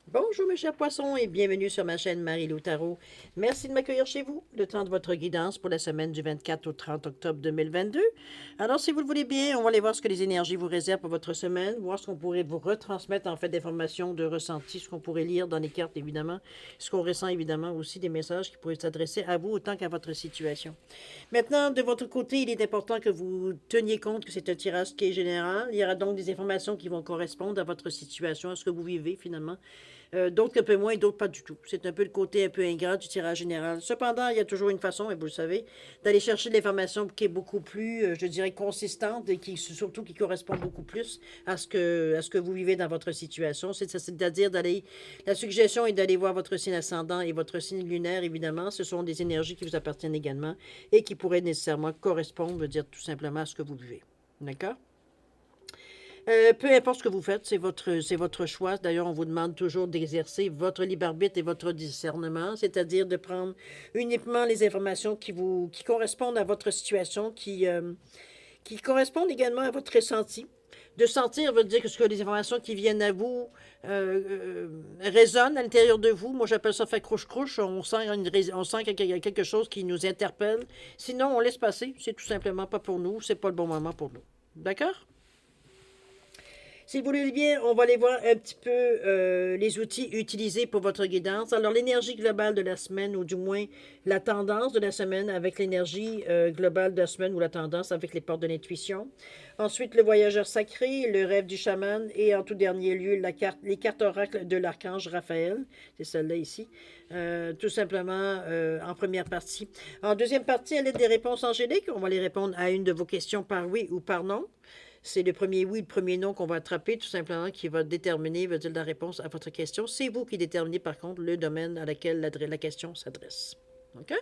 Bonjour mes chers poissons et bienvenue sur ma chaîne Marie-Lou Tarot. Merci de m'accueillir chez vous, le temps de votre guidance pour la semaine du 24 au 30 octobre 2022. Alors si vous le voulez bien, on va aller voir ce que les énergies vous réservent pour votre semaine, voir ce qu'on pourrait vous retransmettre en fait d'informations, de ressentis, ce qu'on pourrait lire dans les cartes évidemment, ce qu'on ressent évidemment aussi des messages qui pourraient s'adresser à vous autant qu'à votre situation. Maintenant, de votre côté, il est important que vous teniez compte que c'est un tirage qui est général. Il y aura donc des informations qui vont correspondre à votre situation, à ce que vous vivez finalement. D'autres un peu moins et d'autres pas du tout. C'est un peu le côté un peu ingrat du tirage général. Cependant, il y a toujours une façon, et vous le savez, d'aller chercher de l'information qui est beaucoup plus, je dirais, consistante et qui surtout qui correspond beaucoup plus à ce que vous vivez dans votre situation. C'est-à-dire d'aller, la suggestion est d'aller voir votre signe ascendant et votre signe lunaire, évidemment. Ce sont des énergies qui vous appartiennent également et qui pourraient nécessairement correspondre, veut dire tout simplement à ce que vous vivez. D'accord? Peu importe ce que vous faites, c'est votre choix. D'ailleurs, on vous demande toujours d'exercer votre libre arbitre et votre discernement, c'est-à-dire de prendre uniquement les informations qui correspondent à votre situation, qui correspondent également à votre ressenti. De sentir veut dire que ce que les informations qui viennent à vous résonnent à l'intérieur de vous. Moi, j'appelle ça fait crouche-crouche. On sent qu'il y a quelque chose qui nous interpelle. Sinon, on laisse passer. C'est tout simplement pas pour nous. C'est pas le bon moment pour nous. D'accord? Si vous voulez bien, on va aller voir un petit peu les outils utilisés pour votre guidance. Alors, l'énergie globale de la semaine, ou du moins la tendance de la semaine avec l'énergie globale de la semaine ou la tendance avec les portes de l'intuition. Ensuite, le voyageur sacré, le rêve du chaman et en tout dernier lieu, les cartes oracles de l'archange Raphaël. C'est celle-là ici. Tout simplement en première partie. En deuxième partie, à l'aide des réponses angéliques, on va les répondre à une de vos questions par oui ou par non. C'est le premier oui, le premier non qu'on va attraper, tout simplement, qui va déterminer, veut dire la réponse à votre question. C'est vous qui déterminez, par contre, le domaine à laquelle la question s'adresse. OK?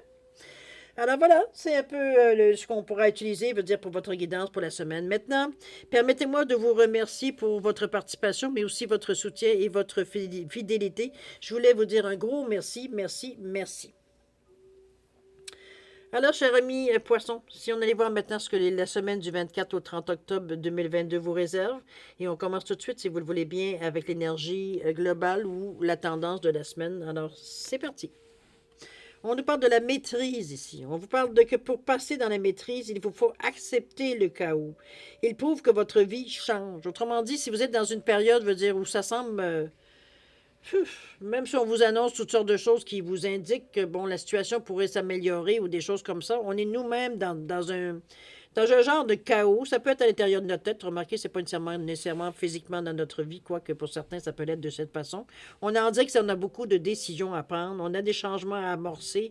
Alors voilà, c'est un peu ce qu'on pourra utiliser, veut dire pour votre guidance pour la semaine. Maintenant, permettez-moi de vous remercier pour votre participation, mais aussi votre soutien et votre fidélité. Je voulais vous dire un gros merci, merci, merci. Alors, cher ami Poisson, si on allait voir maintenant ce que la semaine du 24 au 30 octobre 2022 vous réserve, et on commence tout de suite, si vous le voulez bien, avec l'énergie globale ou la tendance de la semaine. Alors, c'est parti. On nous parle de la maîtrise ici. On vous parle de que pour passer dans la maîtrise, il vous faut accepter le chaos. Il prouve que votre vie change. Autrement dit, si vous êtes dans une période, veut dire, où ça semble même si on vous annonce toutes sortes de choses qui vous indiquent que bon, la situation pourrait s'améliorer ou des choses comme ça, on est nous-mêmes dans un genre de chaos. Ça peut être à l'intérieur de notre tête. Remarquez, c'est pas nécessairement physiquement dans notre vie, quoique pour certains, ça peut l'être de cette façon. On en dit que on a beaucoup de décisions à prendre, on a des changements à amorcer.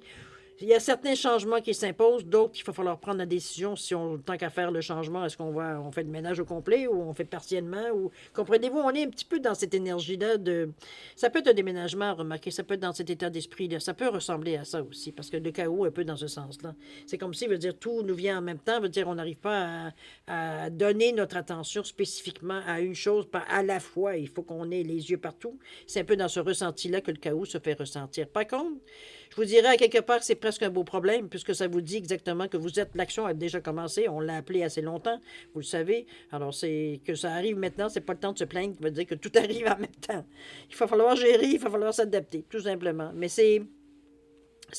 Il y a certains changements qui s'imposent, d'autres qu'il va falloir prendre la décision si on, tant qu'à faire le changement, est-ce on fait le ménage au complet ou on fait partiellement ou comprenez-vous, on est un petit peu dans cette énergie-là de. Ça peut être un déménagement, remarquez, ça peut être dans cet état d'esprit-là. Ça peut ressembler à ça aussi, parce que le chaos un peu dans ce sens-là. C'est comme si, veut dire, tout nous vient en même temps, veut dire, on n'arrive pas à donner notre attention spécifiquement à une chose, pas à la fois. Il faut qu'on ait les yeux partout. C'est un peu dans ce ressenti-là que le chaos se fait ressentir. Par contre, je vous dirais à quelque part que c'est presque un beau problème, puisque ça vous dit exactement que vous êtes, l'action a déjà commencé, on l'a appelé assez longtemps, vous le savez. Alors, c'est que ça arrive maintenant, c'est pas le temps de se plaindre, ça veut dire que tout arrive en même temps. Il va falloir gérer, il va falloir s'adapter, tout simplement. Mais c'est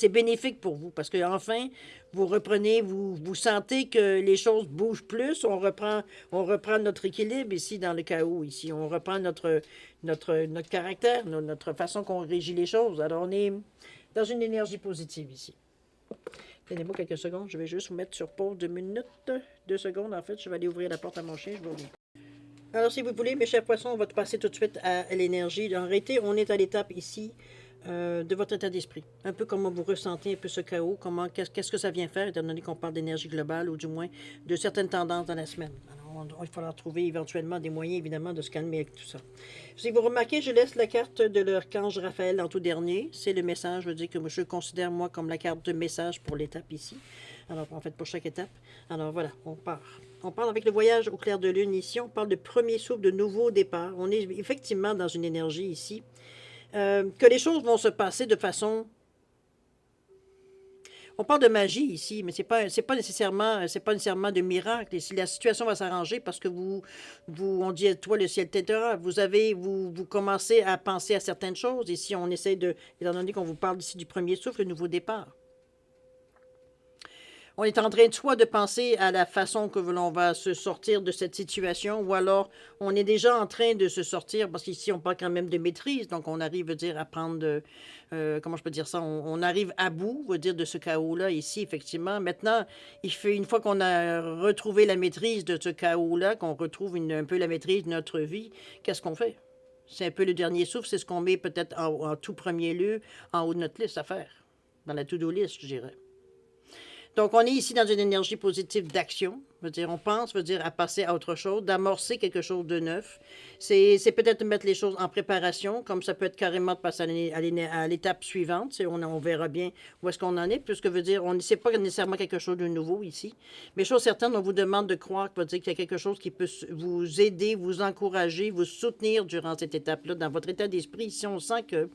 bénéfique pour vous parce que enfin vous reprenez, vous sentez que les choses bougent plus, on reprend notre équilibre ici dans le chaos, ici, on reprend notre caractère, notre façon qu'on régit les choses. Alors on est dans une énergie positive ici. Donnez-moi quelques secondes, je vais juste vous mettre sur pause 2 minutes, 2 secondes en fait, je vais aller ouvrir la porte à mon chien, je vous reviens. Alors, si vous voulez, mes chers poissons, on va passer tout de suite à l'énergie. En réalité, on est à l'étape ici de votre état d'esprit. Un peu comment vous ressentez un peu ce chaos, qu'est-ce que ça vient faire, étant donné qu'on parle d'énergie globale ou du moins de certaines tendances dans la semaine. Alors, il va falloir trouver éventuellement des moyens, évidemment, de se calmer avec tout ça. Si vous remarquez, je laisse la carte de l'archange Raphaël en tout dernier. C'est le message, je veux dire que je considère, moi, comme la carte de message pour l'étape ici. Alors, en fait, pour chaque étape. Alors, voilà, on part. On parle avec le voyage au clair de lune ici. On parle de premier souffle, de nouveau départ. On est effectivement dans une énergie ici. Que les choses vont se passer de façon On parle de magie ici, mais c'est pas nécessairement de miracle. Et si la situation va s'arranger parce que on dit, toi, le ciel t'aidera. Vous commencez à penser à certaines choses. Ici, on essaie étant donné qu'on vous parle ici du premier souffle, le nouveau départ. On est en train de soit de penser à la façon que l'on va se sortir de cette situation, ou alors on est déjà en train de se sortir, parce qu'ici on parle quand même de maîtrise, donc on arrive, à prendre, comment je peux dire ça, on arrive à bout, de ce chaos-là ici, effectivement. Maintenant, une fois qu'on a retrouvé la maîtrise de ce chaos-là, qu'on retrouve un peu la maîtrise de notre vie, qu'est-ce qu'on fait? C'est un peu le dernier souffle, c'est ce qu'on met peut-être en tout premier lieu, en haut de notre liste à faire, dans la to-do list, je dirais. Donc, on est ici dans une énergie positive d'action. On pense, à passer à autre chose, d'amorcer quelque chose de neuf. C'est peut-être de mettre les choses en préparation, comme ça peut être carrément de passer à l'étape suivante. On verra bien où est-ce qu'on en est, puisque c'est pas nécessairement quelque chose de nouveau ici. Mais chose certaine, on vous demande de croire qu'il y a quelque chose qui peut vous aider, vous encourager, vous soutenir durant cette étape-là, dans votre état d'esprit. Ici, on sent que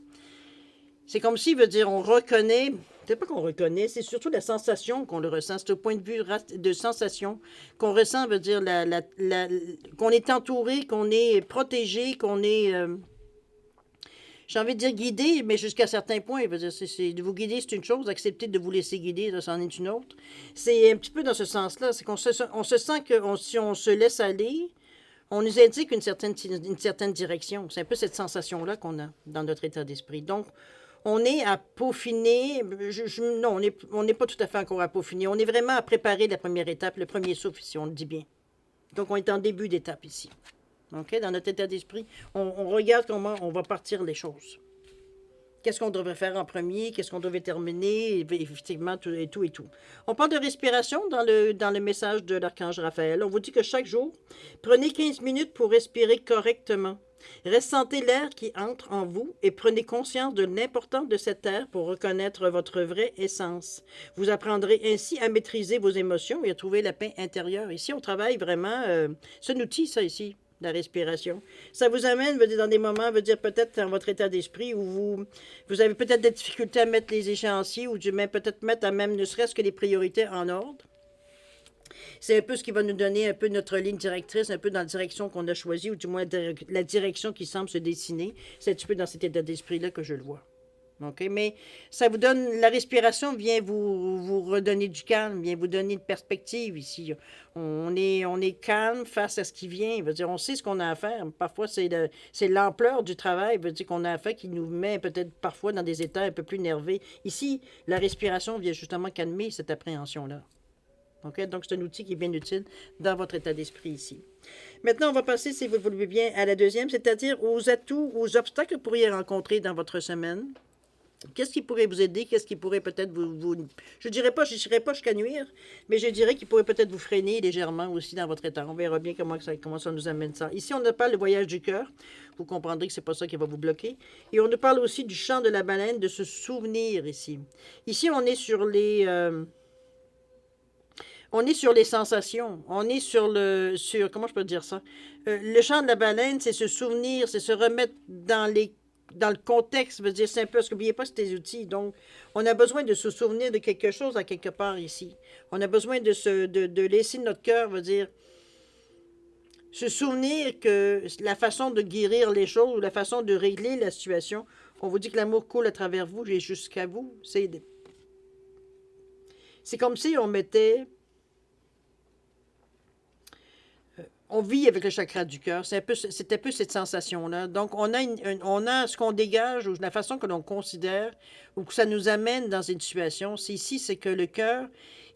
c'est comme si, on reconnaît, c'est pas qu'on reconnaît, c'est surtout la sensation qu'on le ressent. C'est au point de vue de sensation qu'on ressent, qu'on est entouré, qu'on est protégé, qu'on est, j'ai envie de dire guidé, mais jusqu'à certains points. De vous guider, c'est une chose, accepter de vous laisser guider, ça, c'en est une autre. C'est un petit peu dans ce sens-là, c'est qu'on se sent que si on se laisse aller, on nous indique une certaine direction. C'est un peu cette sensation-là qu'on a dans notre état d'esprit. Donc, on est à peaufiner. Non, on n'est pas tout à fait encore à peaufiner. On est vraiment à préparer la première étape, le premier souffle, si on le dit bien. Donc, on est en début d'étape ici. OK? Dans notre état d'esprit, on regarde comment on va partir les choses. Qu'est-ce qu'on devrait faire en premier? Qu'est-ce qu'on devrait terminer? Effectivement, tout et tout et tout. On parle de respiration dans le message de l'archange Raphaël. On vous dit que chaque jour, prenez 15 minutes pour respirer correctement. Ressentez l'air qui entre en vous et prenez conscience de l'importance de cet air pour reconnaître votre vraie essence. Vous apprendrez ainsi à maîtriser vos émotions et à trouver la paix intérieure. Ici, on travaille vraiment... c'est un outil, ça, ici, la respiration. Ça vous amène, dans des moments, peut-être dans votre état d'esprit où vous avez peut-être des difficultés à mettre les échéanciers ou peut-être mettre à même ne serait-ce que les priorités en ordre. C'est un peu ce qui va nous donner un peu notre ligne directrice, un peu dans la direction qu'on a choisie, ou du moins la direction qui semble se dessiner. C'est un petit peu dans cet état d'esprit-là que je le vois. OK? Mais ça vous donne, la respiration vient vous redonner du calme, vient vous donner une perspective ici. On est calme face à ce qui vient. On sait ce qu'on a à faire. Parfois, c'est l'ampleur du travail qu'on a à faire qui nous met peut-être parfois dans des états un peu plus nerveux. Ici, la respiration vient justement calmer cette appréhension-là. Okay? Donc, c'est un outil qui est bien utile dans votre état d'esprit ici. Maintenant, on va passer, si vous le voulez bien, à la deuxième, c'est-à-dire aux atouts, aux obstacles que vous pourriez rencontrer dans votre semaine. Qu'est-ce qui pourrait vous aider? Qu'est-ce qui pourrait peut-être je dirais pas jusqu'à nuire, mais je dirais qu'il pourrait peut-être vous freiner légèrement aussi dans votre état. On verra bien comment ça nous amène ça. Ici, on ne parle le voyage du cœur. Vous comprendrez que c'est pas ça qui va vous bloquer. Et on nous parle aussi du chant de la baleine, de se souvenir ici. Ici, on est sur les... on est sur les sensations. On est comment je peux dire ça? Le chant de la baleine, c'est se souvenir, c'est se remettre dans le contexte. C'est un peu, parce qu'oubliez pas, c'est des outils. Donc, on a besoin de se souvenir de quelque chose à quelque part ici. On a besoin de laisser notre cœur, se souvenir que la façon de guérir les choses, ou la façon de régler la situation, on vous dit que l'amour coule à travers vous et jusqu'à vous. C'est comme si on mettait... On vit avec le chakra du cœur. C'est un peu cette sensation-là. Donc, on a ce qu'on dégage ou la façon que l'on considère ou que ça nous amène dans une situation. C'est que le cœur,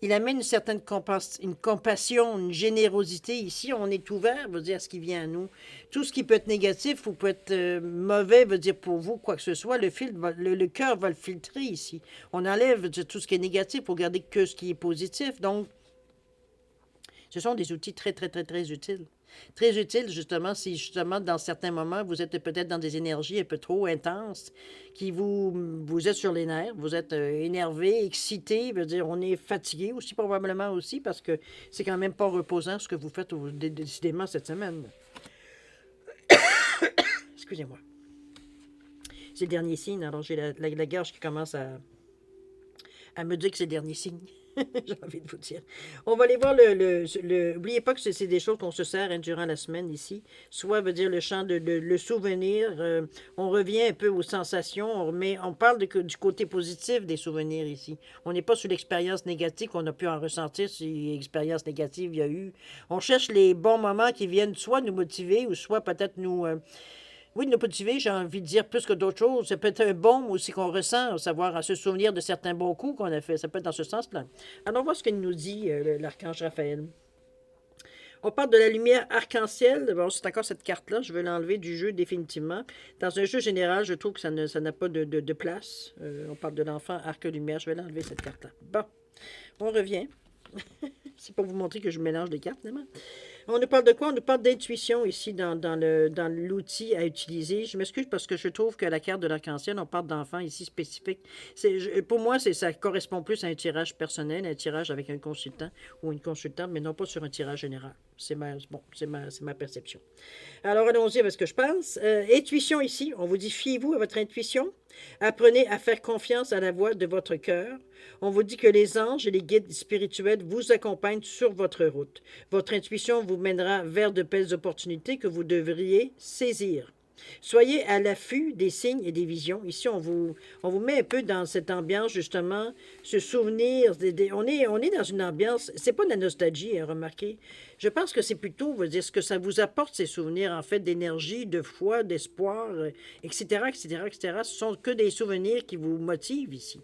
il amène une certaine compassion, une générosité. Ici, on est ouvert, à ce qui vient à nous. Tout ce qui peut être négatif ou peut être mauvais, pour vous, quoi que ce soit, le cœur va le filtrer ici. On enlève tout ce qui est négatif pour garder que ce qui est positif. Donc, ce sont des outils très, très, très, très utiles. Très utiles, justement, si justement, dans certains moments, vous êtes peut-être dans des énergies un peu trop intenses, qui vous êtes sur les nerfs, vous êtes énervé, excité, on est fatigué aussi, probablement aussi, parce que c'est quand même pas reposant ce que vous faites décidément cette semaine. Excusez-moi. C'est le dernier signe, alors j'ai la gorge qui commence à à me dire que c'est le dernier signe. J'ai envie de vous dire. On va aller voir N'oubliez pas que c'est des choses qu'on se sert hein, durant la semaine ici. Soit veut dire le chant le souvenir. On revient un peu aux sensations. On parle du côté positif des souvenirs ici. On n'est pas sur l'expérience négative qu'on a pu en ressentir si expérience négative il y a eu. On cherche les bons moments qui viennent soit nous motiver ou soit peut-être oui, nous motiver, j'ai envie de dire plus que d'autres choses. C'est peut-être un bon aussi qu'on ressent, à savoir à se souvenir de certains bons coups qu'on a fait. Ça peut être dans ce sens-là. Alors, on voit ce qu'il nous dit l'archange Raphaël. On parle de la lumière arc-en-ciel. Bon, c'est encore cette carte-là. Je veux l'enlever du jeu définitivement. Dans un jeu général, je trouve que ça n'a pas de place. On parle de l'enfant arc-lumière. Je vais l'enlever, cette carte-là. Bon, on revient. C'est pour vous montrer que je mélange des cartes, vraiment. On nous parle de quoi? On nous parle d'intuition ici dans l'outil à utiliser. Je m'excuse parce que je trouve que la carte de l'arc-en-ciel, on parle d'enfant ici spécifique. Pour moi, ça correspond plus à un tirage personnel, un tirage avec un consultant ou une consultante, mais non pas sur un tirage général. C'est ma perception. Alors, allons-y avec ce que je pense. Intuition ici, on vous dit fiez-vous à votre intuition. Apprenez à faire confiance à la voix de votre cœur. On vous dit que les anges et les guides spirituels vous accompagnent sur votre route. Votre intuition vous mènera vers de belles opportunités que vous devriez saisir. Soyez à l'affût des signes et des visions. Ici, on vous met un peu dans cette ambiance, justement, ce souvenir. On est dans une ambiance, c'est pas de la nostalgie, hein, remarquez. Je pense que c'est plutôt, vous dire, ce que ça vous apporte, ces souvenirs, en fait, d'énergie, de foi, d'espoir, etc., etc., etc. Ce sont que des souvenirs qui vous motivent ici.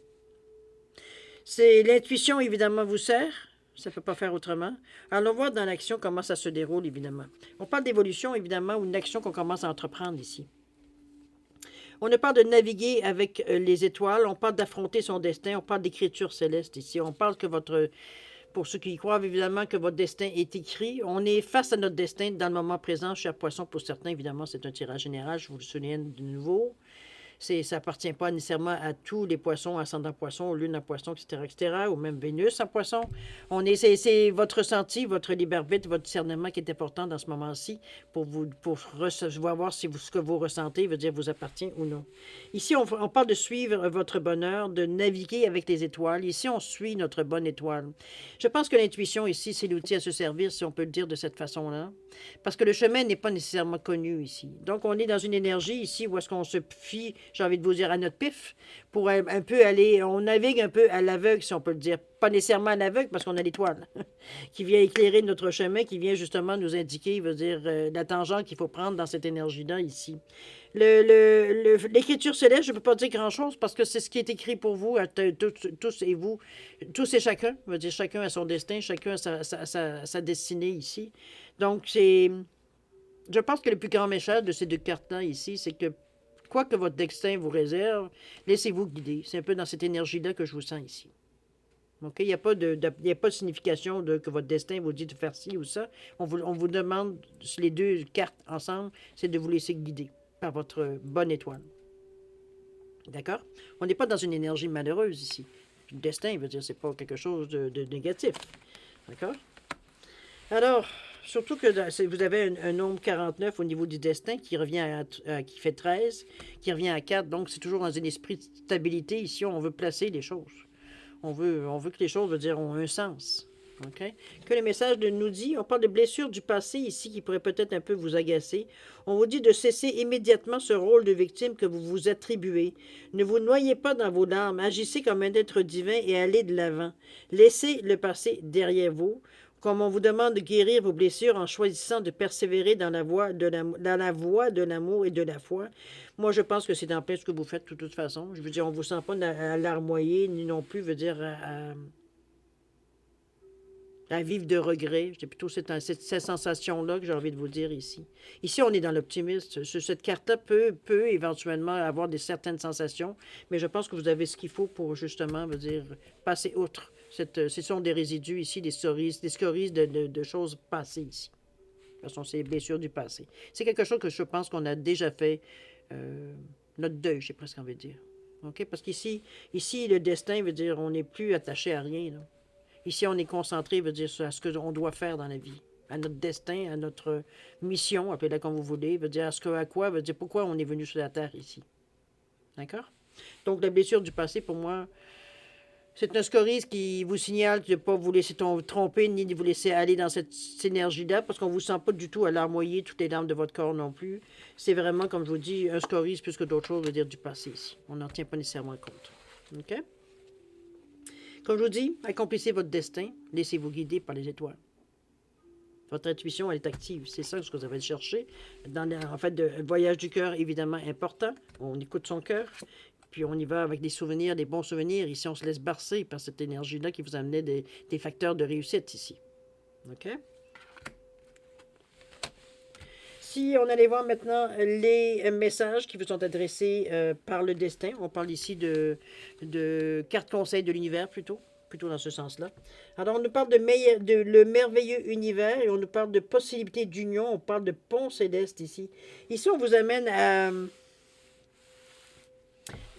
C'est l'intuition, évidemment, vous sert. Ça ne peut pas faire autrement. Allons voir dans l'action comment ça se déroule, évidemment. On parle d'évolution, évidemment, ou une action qu'on commence à entreprendre ici. On ne parle de naviguer avec les étoiles, on parle d'affronter son destin, on parle d'écriture céleste ici. On parle que pour ceux qui y croient, évidemment, que votre destin est écrit. On est face à notre destin dans le moment présent, cher poisson. Pour certains, évidemment, c'est un tirage général, je vous le souligne de nouveau. Ça n'appartient pas nécessairement à tous les poissons, ascendant poisson, lune en poisson, etc., ou même Vénus en poisson. C'est votre ressenti, votre libre arbitre, votre discernement qui est important dans ce moment-ci pour voir si ce que vous ressentez veut dire vous appartient ou non. Ici, on parle de suivre votre bonheur, de naviguer avec les étoiles. Ici, on suit notre bonne étoile. Je pense que l'intuition ici, c'est l'outil à se servir, si on peut le dire de cette façon-là, parce que le chemin n'est pas nécessairement connu ici. Donc, on est dans une énergie ici où est-ce qu'on se fie, j'ai envie de vous dire, à notre pif, pour un peu aller, on navigue un peu à l'aveugle, si on peut le dire. Pas nécessairement à l'aveugle, parce qu'on a l'étoile qui vient éclairer notre chemin, qui vient justement nous indiquer, veut dire, la tangente qu'il faut prendre dans cette énergie-là ici. L'écriture céleste, je ne peux pas dire grand-chose, parce que c'est ce qui est écrit pour vous, tous et vous, tous et chacun, veut dire, chacun a son destin, chacun a sa destinée ici. Donc, je pense que le plus grand message de ces deux cartes-là ici, c'est que quoi que votre destin vous réserve, laissez-vous guider. C'est un peu dans cette énergie-là que je vous sens ici. OK? Il n'y a pas de signification que votre destin vous dit de faire ci ou ça. On vous demande, les deux cartes ensemble, c'est de vous laisser guider par votre bonne étoile. D'accord? On n'est pas dans une énergie malheureuse ici. Le destin veut dire c'est pas quelque chose de négatif. D'accord? Alors, surtout que vous avez un nombre 49 au niveau du destin qui revient qui fait 13, qui revient à 4. Donc, c'est toujours dans un esprit de stabilité. Ici, on veut placer les choses. On veut que les choses, ont un sens. Okay? Que le message nous dit, on parle de blessures du passé ici qui pourrait peut-être un peu vous agacer. On vous dit de cesser immédiatement ce rôle de victime que vous vous attribuez. Ne vous noyez pas dans vos larmes. Agissez comme un être divin et allez de l'avant. Laissez le passé derrière vous. Comme on vous demande de guérir vos blessures en choisissant de persévérer dans la voie de l'amour et de la foi. Moi, je pense que c'est en plein ce que vous faites de toute façon. Je veux dire, on ne vous sent pas à larmoyer, ni non plus, à vivre de regrets. C'est plutôt cette sensation-là que j'ai envie de vous dire ici. Ici, on est dans l'optimisme. Cette carte-là peut éventuellement avoir certaines sensations, mais je pense que vous avez ce qu'il faut pour justement, passer outre. Ce sont des résidus ici, des scories de choses passées ici. Ce sont ces blessures du passé. C'est quelque chose que je pense qu'on a déjà fait, notre deuil, j'ai presque envie de dire. Okay? Parce qu'ici, le destin veut dire on n'est plus attaché à rien. Là. Ici, on est concentré, à ce qu'on doit faire dans la vie, à notre destin, à notre mission, appelez-la comme vous voulez, pourquoi on est venu sur la terre ici. D'accord? Donc, la blessure du passé, pour moi, C'est un scorise qui vous signale de ne pas vous laisser tromper ni de vous laisser aller dans cette énergie-là parce qu'on ne vous sent pas du tout à larmoyer toutes les larmes de votre corps non plus. C'est vraiment, comme je vous dis, un scorise plus que d'autres choses veut dire du passé ici. On n'en tient pas nécessairement compte. OK? Comme je vous dis, accomplissez votre destin. Laissez-vous guider par les étoiles. Votre intuition, elle est active. C'est ça ce que vous avez cherché. En fait, le voyage du cœur, évidemment, important. On écoute son cœur. Puis on y va avec des souvenirs, des bons souvenirs. Ici, on se laisse bercer par cette énergie-là qui vous amenait des facteurs de réussite ici. OK? Si on allait voir maintenant les messages qui vous sont adressés par le destin, on parle ici de carte conseil de l'univers plutôt dans ce sens-là. Alors, on nous parle de le merveilleux univers et on nous parle de possibilités d'union, on parle de pont céleste ici. Ici, on vous amène à...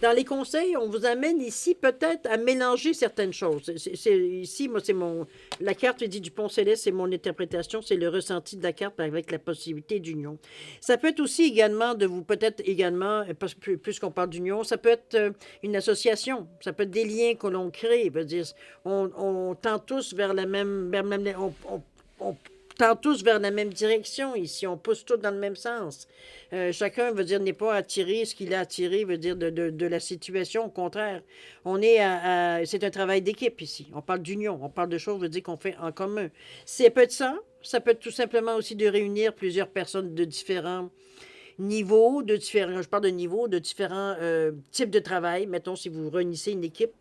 Dans les conseils, on vous amène ici peut-être à mélanger certaines choses. Ici, moi, c'est la carte dit du pont céleste, c'est mon interprétation, c'est le ressenti de la carte avec la possibilité d'union. Ça peut être aussi également peut-être également, puisqu'on parle d'union, ça peut être une association, ça peut être des liens que l'on crée. Veut dire, on tend tous vers la même, on tend tous vers la même direction ici, on pousse tous dans le même sens. Chacun veut dire n'est pas attiré, ce qu'il a attiré veut dire de la situation, au contraire. C'est un travail d'équipe ici, on parle d'union, on parle de choses, veut dire qu'on fait en commun. Ça peut être ça peut être tout simplement aussi de réunir plusieurs personnes de différents je parle de niveaux, de différents types de travail. Mettons, si vous réunissez une équipe,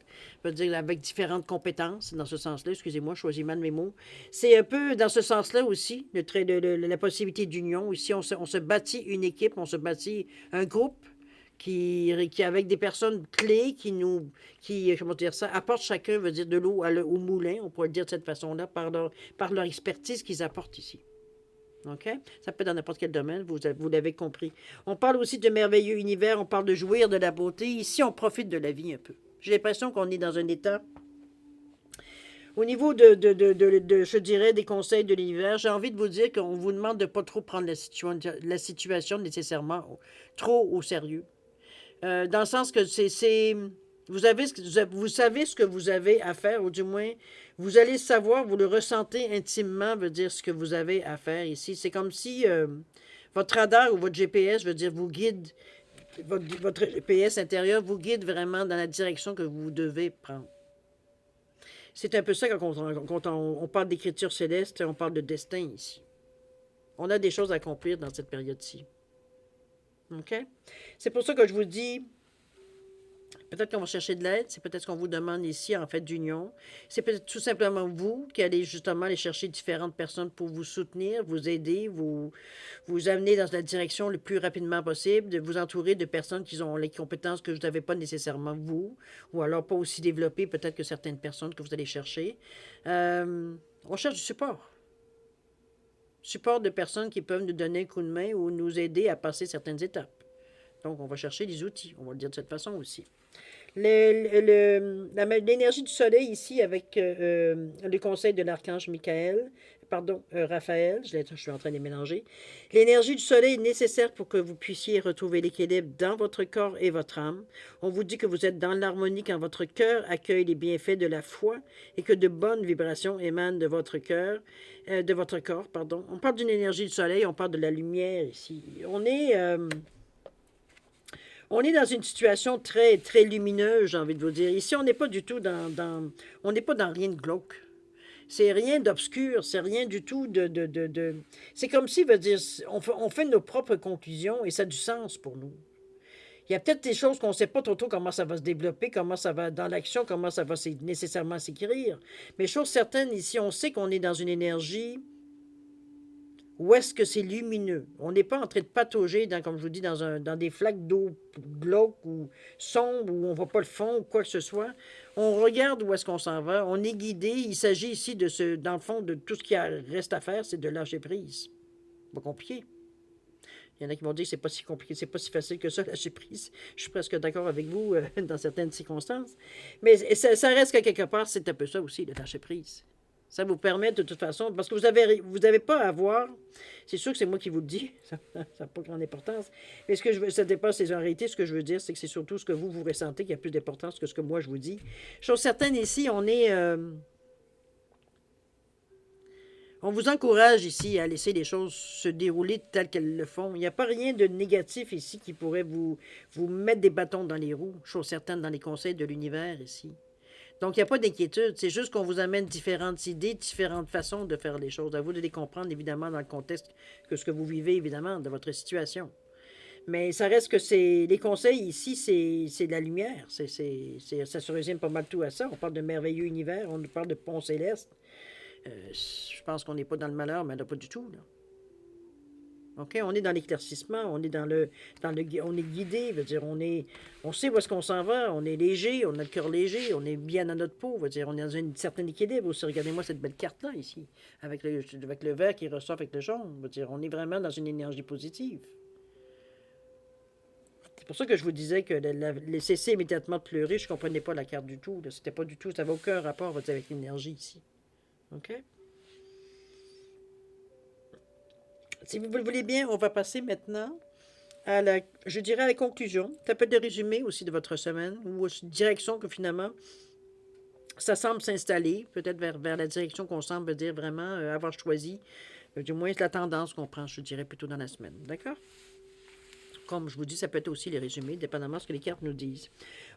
je veux dire avec différentes compétences, dans ce sens-là, excusez-moi, je choisis mal mes mots. C'est un peu dans ce sens-là aussi, la possibilité d'union. Ici, on se bâtit une équipe, on se bâtit un groupe qui avec des personnes clés comment dire ça, apportent chacun, veut dire de l'eau au moulin, on pourrait le dire de cette façon-là, par leur expertise qu'ils apportent ici. OK? Ça peut être dans n'importe quel domaine, vous l'avez compris. On parle aussi de merveilleux univers, on parle de jouir de la beauté. Ici, on profite de la vie un peu. J'ai l'impression qu'on est dans un état... Au niveau je dirais, des conseils de l'univers, j'ai envie de vous dire qu'on vous demande de ne pas trop prendre la situation nécessairement trop au sérieux. Dans le sens que vous savez ce que vous avez à faire, ou du moins, vous allez savoir, vous le ressentez intimement, veut dire ce que vous avez à faire ici. C'est comme si votre radar ou votre GPS, veut dire, vous guide, votre GPS intérieur vous guide vraiment dans la direction que vous devez prendre. C'est un peu ça quand on parle d'écriture céleste, on parle de destin ici. On a des choses à accomplir dans cette période-ci. OK? C'est pour ça que je vous dis... Peut-être qu'on va chercher de l'aide, c'est peut-être ce qu'on vous demande ici, en fait, d'union. C'est peut-être tout simplement vous qui allez justement aller chercher différentes personnes pour vous soutenir, vous aider, vous amener dans la direction le plus rapidement possible, de vous entourer de personnes qui ont les compétences que vous n'avez pas nécessairement vous, ou alors pas aussi développées peut-être que certaines personnes que vous allez chercher. On cherche du support. Support de personnes qui peuvent nous donner un coup de main ou nous aider à passer certaines étapes. Donc, on va chercher des outils, on va le dire de cette façon aussi. L'énergie du soleil ici avec le conseil de l'archange Raphaël, je suis en train de les mélanger. L'énergie du soleil est nécessaire pour que vous puissiez retrouver l'équilibre dans votre corps et votre âme. On vous dit que vous êtes dans l'harmonie quand votre cœur accueille les bienfaits de la foi et que de bonnes vibrations émanent de votre cœur, de votre corps, pardon. On parle d'une énergie du soleil, on parle de la lumière ici. On est dans une situation très, très lumineuse, j'ai envie de vous dire. Ici, on n'est pas du tout on n'est pas dans rien de glauque. C'est rien d'obscur, c'est rien du tout C'est comme si, veut dire, on fait nos propres conclusions et ça a du sens pour nous. Il y a peut-être des choses qu'on ne sait pas trop comment ça va se développer, comment ça va dans l'action, comment ça va nécessairement s'écrire. Mais chose certaine, ici, on sait qu'on est dans une énergie... Où est-ce que c'est lumineux? On n'est pas en train de patauger, comme je vous dis, dans des flaques d'eau glauques ou sombres où on ne voit pas le fond ou quoi que ce soit. On regarde où est-ce qu'on s'en va. On est guidé. Il s'agit ici, dans le fond, de tout ce qui reste à faire, c'est de lâcher prise. Pas compliqué. Il y en a qui vont dire que c'est pas si compliqué, c'est pas si facile que ça, lâcher prise. Je suis presque d'accord avec vous dans certaines circonstances. Mais ça reste que quelque part, c'est un peu ça aussi, le lâcher prise. Ça vous permet de toute façon, parce que vous avez pas à avoir, c'est sûr que c'est moi qui vous le dis, ça n'a pas grande importance, mais ce que je veux, ça dépasse en réalité, ce que je veux dire, c'est que c'est surtout ce que vous ressentez qui a plus d'importance que ce que moi je vous dis. Chose certaine ici, on vous encourage ici à laisser les choses se dérouler telles qu'elles le font. Il n'y a pas rien de négatif ici qui pourrait vous mettre des bâtons dans les roues, chose certaine dans les conseils de l'univers ici. Donc, il n'y a pas d'inquiétude. C'est juste qu'on vous amène différentes idées, différentes façons de faire les choses. À vous de les comprendre, évidemment, dans le contexte que ce que vous vivez, évidemment, de votre situation. Mais ça reste que c'est les conseils ici, c'est de la lumière. Ça se résume pas mal tout à ça. On parle de merveilleux univers, on nous parle de pont céleste. Je pense qu'on n'est pas dans le malheur, mais pas du tout, là. OK? On est dans l'éclaircissement, on est on est guidé, veut dire, on sait où est-ce qu'on s'en va, on est léger, on a le cœur léger, on est bien dans notre peau, veut dire, on est dans un certain équilibre aussi. Regardez-moi cette belle carte-là, ici, avec le vert qui ressort avec le jaune, veut dire, on est vraiment dans une énergie positive. C'est pour ça que je vous disais que cesser immédiatement de pleurer, je ne comprenais pas la carte du tout, c'était pas du tout, ça n'avait aucun rapport, veut dire, avec l'énergie ici. OK? Si vous le voulez bien, on va passer maintenant je dirais à la conclusion. Ça peut être de résumé aussi de votre semaine ou une direction que finalement, ça semble s'installer, peut-être vers la direction qu'on semble dire vraiment avoir choisi. Du moins, c'est la tendance qu'on prend, je dirais, plutôt dans la semaine. D'accord? Comme je vous dis, ça peut être aussi les résumés, dépendamment de ce que les cartes nous disent.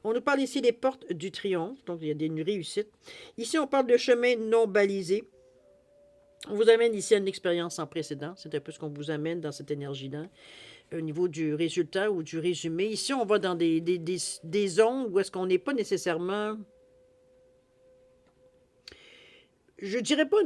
On nous parle ici des portes du triomphe, donc il y a une réussite. Ici, on parle de chemin non balisé. On vous amène ici à une expérience sans précédent. C'est un peu ce qu'on vous amène dans cette énergie-là. Au niveau du résultat ou du résumé. Ici, on va dans des zones où est-ce qu'on n'est pas nécessairement, je dirais pas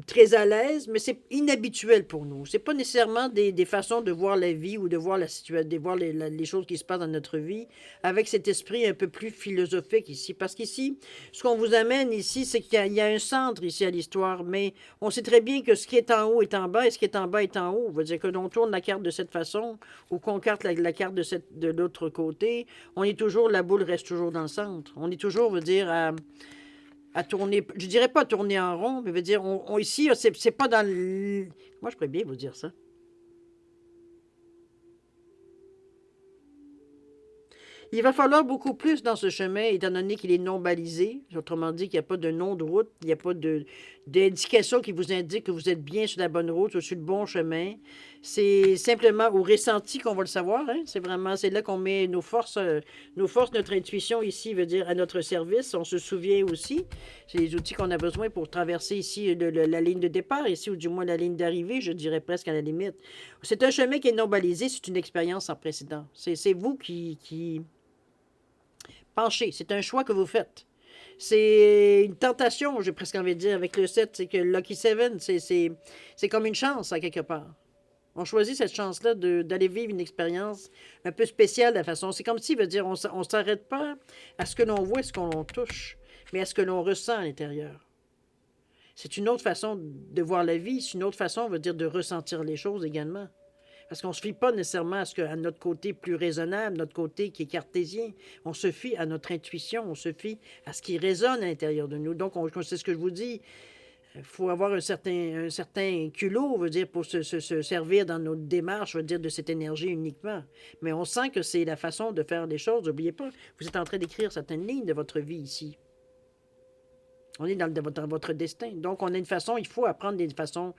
très à l'aise, mais c'est inhabituel pour nous. C'est pas nécessairement des façons de voir la vie ou de voir la situation, de voir les choses qui se passent dans notre vie avec cet esprit un peu plus philosophique ici. Parce qu'ici, ce qu'on vous amène ici, c'est qu'il y a un centre ici à l'histoire, mais on sait très bien que ce qui est en haut est en bas et ce qui est en bas est en haut. Ça veut dire que l'on tourne la carte de cette façon ou qu'on carte la carte de l'autre côté, on est toujours, la boule reste toujours dans le centre. On est toujours, veut dire, à tourner, je dirais pas tourner en rond, mais veut dire, ici, c'est pas dans le... Moi, je pourrais bien vous dire ça. Il va falloir beaucoup plus dans ce chemin, étant donné qu'il est non balisé. Autrement dit, qu'il n'y a pas de nom de route, il n'y a pas d'indication qui vous indique que vous êtes bien sur la bonne route ou sur le bon chemin. C'est simplement au ressenti qu'on va le savoir. Hein? C'est là qu'on met nos forces, notre intuition ici, veut dire à notre service. On se souvient aussi. C'est les outils qu'on a besoin pour traverser ici la ligne de départ, ici, ou du moins la ligne d'arrivée, je dirais presque à la limite. C'est un chemin qui est non balisé, c'est une expérience sans précédent. C'est vous qui penchez. C'est un choix que vous faites. C'est une tentation, j'ai presque envie de dire, avec le 7. C'est que Lucky 7, c'est comme une chance, à quelque part. On choisit cette chance-là d'aller vivre une expérience un peu spéciale de la façon. C'est comme si, veut dire, on ne s'arrête pas à ce que l'on voit, à ce qu'on touche, mais à ce que l'on ressent à l'intérieur. C'est une autre façon de voir la vie, c'est une autre façon, veut dire, de ressentir les choses également. Parce qu'on ne se fie pas nécessairement à notre côté plus raisonnable, notre côté qui est cartésien. On se fie à notre intuition, on se fie à ce qui résonne à l'intérieur de nous. Donc, c'est ce que je vous dis. Il faut avoir un certain culot, veut dire, pour se servir dans notre démarche, veut dire, de cette énergie uniquement. Mais on sent que c'est la façon de faire les choses. N'oubliez pas, vous êtes en train d'écrire certaines lignes de votre vie ici. On est dans votre destin. Donc, on a une façon, il faut apprendre des façons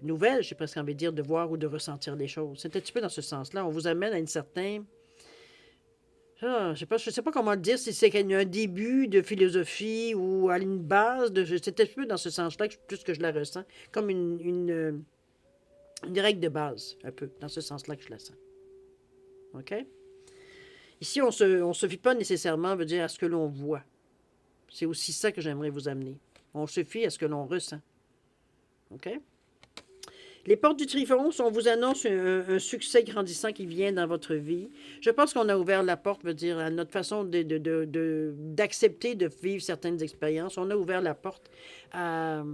nouvelle, j'ai presque envie de dire, de voir ou de ressentir les choses. C'est un petit peu dans ce sens-là. On vous amène à une certaine... je ne sais pas comment le dire, si c'est un début de philosophie ou à une base. C'est un petit peu dans ce sens-là, plus que je la ressens. Comme une règle de base, un peu, dans ce sens-là que je la sens. OK? Ici, on se fie pas nécessairement, veut dire, à ce que l'on voit. C'est aussi ça que j'aimerais vous amener. On se fie à ce que l'on ressent. OK? Les portes du triomphe, on vous annonce un succès grandissant qui vient dans votre vie. Je pense qu'on a ouvert la porte, veut dire, à notre façon d'accepter de vivre certaines expériences. On a ouvert la porte à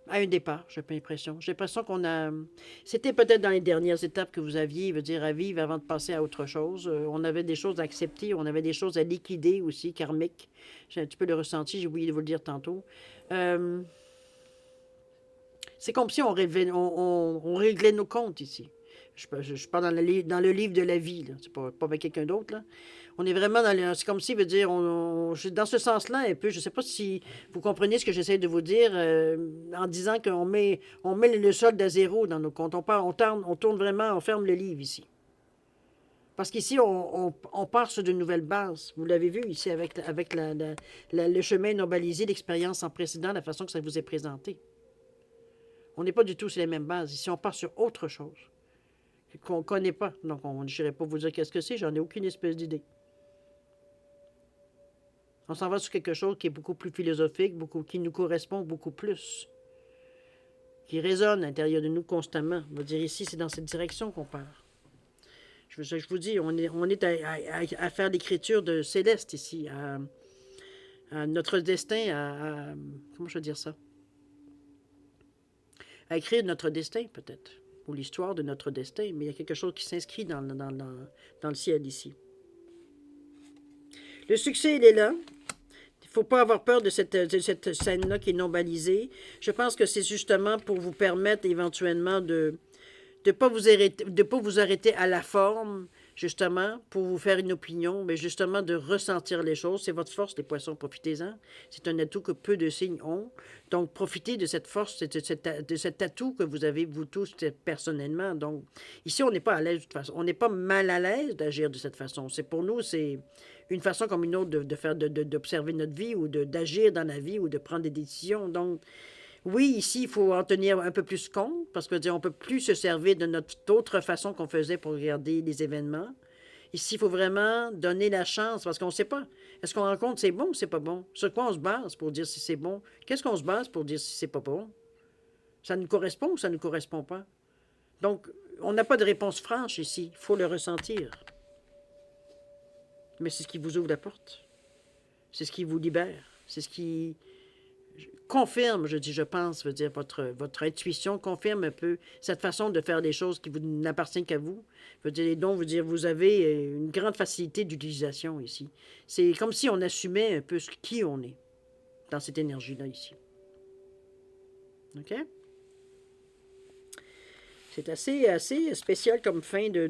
À un départ, j'ai pas l'impression. J'ai l'impression qu'on a... C'était peut-être dans les dernières étapes que vous aviez, veut dire, à vivre avant de passer à autre chose. On avait des choses à accepter, on avait des choses à liquider aussi, karmiques. J'ai un petit peu le ressenti, j'ai oublié de vous le dire tantôt. Euh, c'est comme si on réglait nos comptes ici. Je parle dans le livre de la vie, là. C'est pas avec quelqu'un d'autre, là. On est vraiment dans le... C'est comme si, veut dire, dans ce sens-là, un peu, je ne sais pas si vous comprenez ce que j'essaie de vous dire en disant on met le solde à zéro dans nos comptes. On tourne vraiment, on ferme le livre ici. Parce qu'ici, on part sur de nouvelles bases. Vous l'avez vu ici avec le chemin normalisé, l'expérience sans précédent, la façon que ça vous est présenté. On n'est pas du tout sur les mêmes bases. Ici, on part sur autre chose qu'on ne connaît pas. Donc, je n'irai pas vous dire qu'est-ce que c'est, j'en ai aucune espèce d'idée. On s'en va sur quelque chose qui est beaucoup plus philosophique, qui nous correspond beaucoup plus, qui résonne à l'intérieur de nous constamment. On va dire ici, c'est dans cette direction qu'on part. Je vous dis, on est à faire l'écriture de céleste ici, à notre destin, comment je veux dire ça? À écrire notre destin, peut-être, ou l'histoire de notre destin, mais il y a quelque chose qui s'inscrit dans le ciel ici. Le succès, il est là. Il ne faut pas avoir peur de cette scène-là qui est non balisée. Je pense que c'est justement pour vous permettre éventuellement de pas vous arrêter à la forme, justement, pour vous faire une opinion, mais justement de ressentir les choses. C'est votre force, les poissons, profitez-en. C'est un atout que peu de signes ont. Donc, profitez de cette force, de cet atout que vous avez, vous tous, personnellement. Donc, ici, on n'est pas à l'aise de toute façon. On n'est pas mal à l'aise d'agir de cette façon. C'est pour nous, c'est une façon comme une autre d'observer notre vie ou d'agir dans la vie ou de prendre des décisions. Donc, oui, ici, il faut en tenir un peu plus compte parce que on ne peut plus se servir de notre autre façon qu'on faisait pour regarder les événements. Ici, il faut vraiment donner la chance parce qu'on ne sait pas. Est-ce qu'on rencontre c'est bon ou c'est pas bon? Sur quoi on se base pour dire si c'est bon? Qu'est-ce qu'on se base pour dire si c'est pas bon? Ça nous correspond ou ça ne nous correspond pas? Donc, on n'a pas de réponse franche ici. Il faut le ressentir. Mais c'est ce qui vous ouvre la porte. C'est ce qui vous libère. C'est ce qui confirme, je pense, veut dire, votre intuition confirme un peu cette façon de faire les choses qui vous n'appartient qu'à vous. Veut dire, les dons, veut dire, vous avez une grande facilité d'utilisation ici. C'est comme si on assumait un peu qui on est dans cette énergie-là ici. OK? C'est assez spécial comme fin de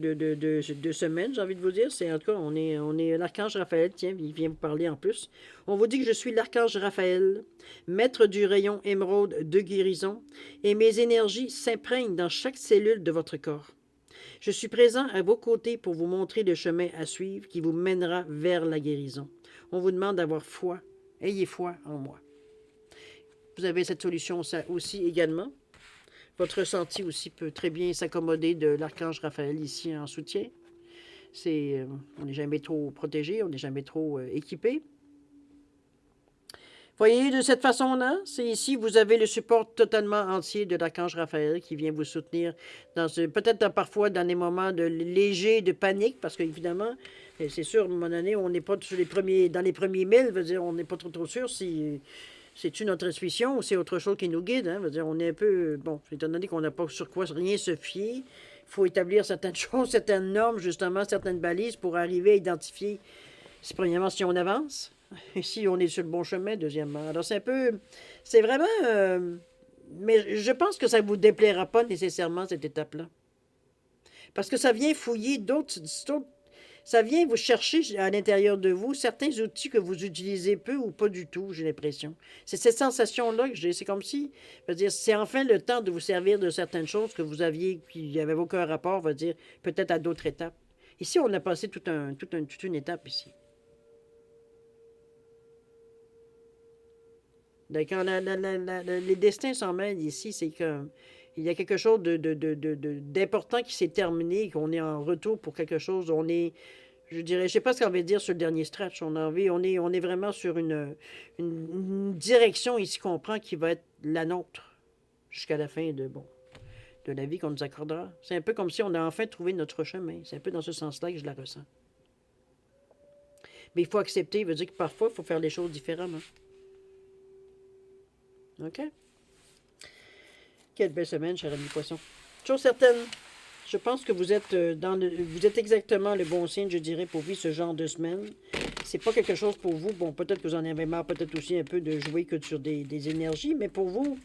semaine, j'ai envie de vous dire. C'est en tout cas, on est l'archange Raphaël, tiens, il vient vous parler en plus. On vous dit que je suis l'archange Raphaël, maître du rayon émeraude de guérison, et mes énergies s'imprègnent dans chaque cellule de votre corps. Je suis présent à vos côtés pour vous montrer le chemin à suivre qui vous mènera vers la guérison. On vous demande d'avoir foi. Ayez foi en moi. Vous avez cette solution aussi également. Votre ressenti aussi peut très bien s'accommoder de l'archange Raphaël ici en soutien. On n'est jamais trop protégé, on n'est jamais trop équipé. Voyez, de cette façon-là, c'est ici, vous avez le support totalement entier de l'archange Raphaël qui vient vous soutenir peut-être parfois dans des moments légers de panique, parce qu'évidemment, c'est sûr, à un moment donné, on n'est pas dans les premiers milles, veut dire, on n'est pas trop sûr si c'est-tu notre intuition ou c'est autre chose qui nous guide? Hein? Veut dire, on est un peu... Bon, étant donné qu'on n'a pas sur quoi rien se fier, il faut établir certaines choses, certaines normes, justement, certaines balises pour arriver à identifier, premièrement, si on avance, et si on est sur le bon chemin, deuxièmement. Alors, c'est un peu... C'est vraiment... mais je pense que ça ne vous déplaira pas nécessairement, cette étape-là. Parce que ça vient fouiller ça vient vous chercher à l'intérieur de vous certains outils que vous utilisez peu ou pas du tout, j'ai l'impression. C'est cette sensation-là que j'ai. C'est comme si, c'est enfin le temps de vous servir de certaines choses que vous aviez, qui n'avaient aucun rapport, on va dire, peut-être à d'autres étapes. Ici, on a passé toute une étape ici. Donc, quand les destins s'en mêlent ici, c'est que il y a quelque chose d'important qui s'est terminé, qu'on est en retour pour quelque chose. Je dirais, je sais pas ce qu'on veut dire sur le dernier stretch. On est vraiment sur une direction ici qu'on prend qui va être la nôtre jusqu'à la fin de la vie qu'on nous accordera. C'est un peu comme si on a enfin trouvé notre chemin. C'est un peu dans ce sens-là que je la ressens. Mais il faut accepter, il veut dire que parfois, il faut faire les choses différemment. OK? Quelle belle semaine, cher ami poisson. Chose certaine, je pense que vous êtes vous êtes exactement le bon signe, je dirais, pour vivre ce genre de semaine. C'est pas quelque chose pour vous. Bon, peut-être que vous en avez marre, peut-être aussi un peu de jouer que sur des énergies, mais pour vous,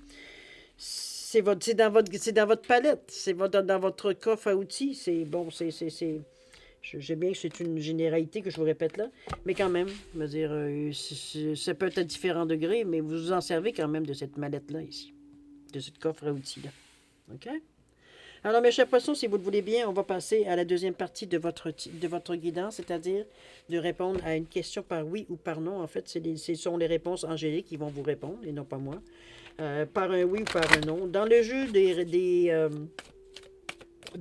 c'est dans votre palette, dans votre coffre à outils. C'est bon, j'ai bien que c'est une généralité que je vous répète là, mais quand même, je veux dire, ça peut être à différents degrés, mais vous vous en servez quand même de cette mallette-là ici, de cette coffre à outils-là. OK? Alors, mes chers poissons, si vous le voulez bien, on va passer à la deuxième partie de votre guidance, c'est-à-dire de répondre à une question par oui ou par non. En fait, ce sont les réponses angéliques qui vont vous répondre, et non pas moi. Par un oui ou par un non. Dans le jeu des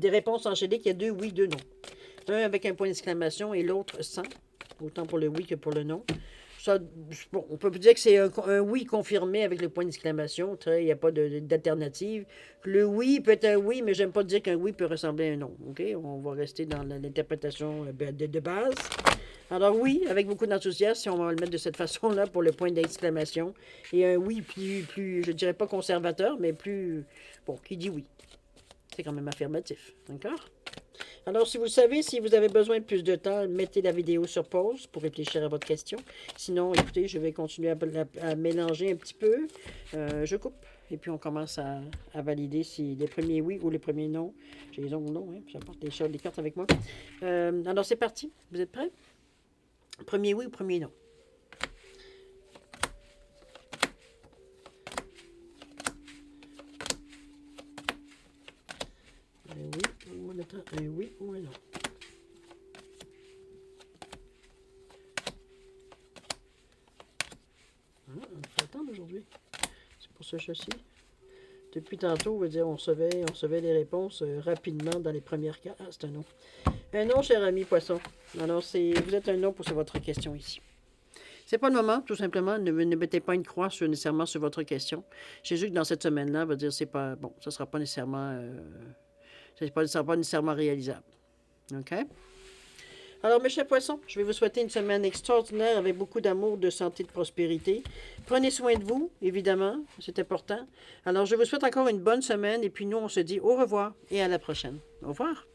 réponses angéliques, il y a 2 oui, 2 non. Un avec un point d'exclamation et l'autre sans, autant pour le oui que pour le non. Ça, bon, on peut dire que c'est un oui confirmé avec le point d'exclamation. Il n'y a pas d'alternative. Le oui peut être un oui, mais j'aime pas dire qu'un oui peut ressembler à un non. OK? On va rester dans l'interprétation de base. Alors oui, avec beaucoup d'enthousiasme, si on va le mettre de cette façon-là pour le point d'exclamation. Et un oui plus, je dirais pas conservateur, mais plus, bon, qui dit oui. C'est quand même affirmatif. D'accord? Alors, si vous savez, si vous avez besoin de plus de temps, mettez la vidéo sur pause pour réfléchir à votre question. Sinon, écoutez, je vais continuer à mélanger un petit peu. Je coupe. Et puis, on commence à valider si les premiers oui ou les premiers non. J'ai les ongles non, hein, j'apporte les cartes avec moi. Alors, c'est parti. Vous êtes prêts? Premier oui ou premier non? Un oui ou un non? Ah, on fait attendre aujourd'hui. C'est pour ce chat-ci. Depuis tantôt, on va dire, on recevait les réponses rapidement dans les premières cartes. Ah, c'est un non. Un non, cher ami poisson. Alors, vous êtes un non pour votre question ici. C'est pas le moment, tout simplement. Ne mettez pas une croix nécessairement sur votre question. J'ai vu que dans cette semaine-là, va dire, c'est pas bon, ça sera pas nécessairement, ça sera pas nécessairement réalisable. OK? Alors, mes chers poissons, je vais vous souhaiter une semaine extraordinaire avec beaucoup d'amour, de santé, de prospérité. Prenez soin de vous, évidemment, c'est important. Alors, je vous souhaite encore une bonne semaine et puis nous, on se dit au revoir et à la prochaine. Au revoir.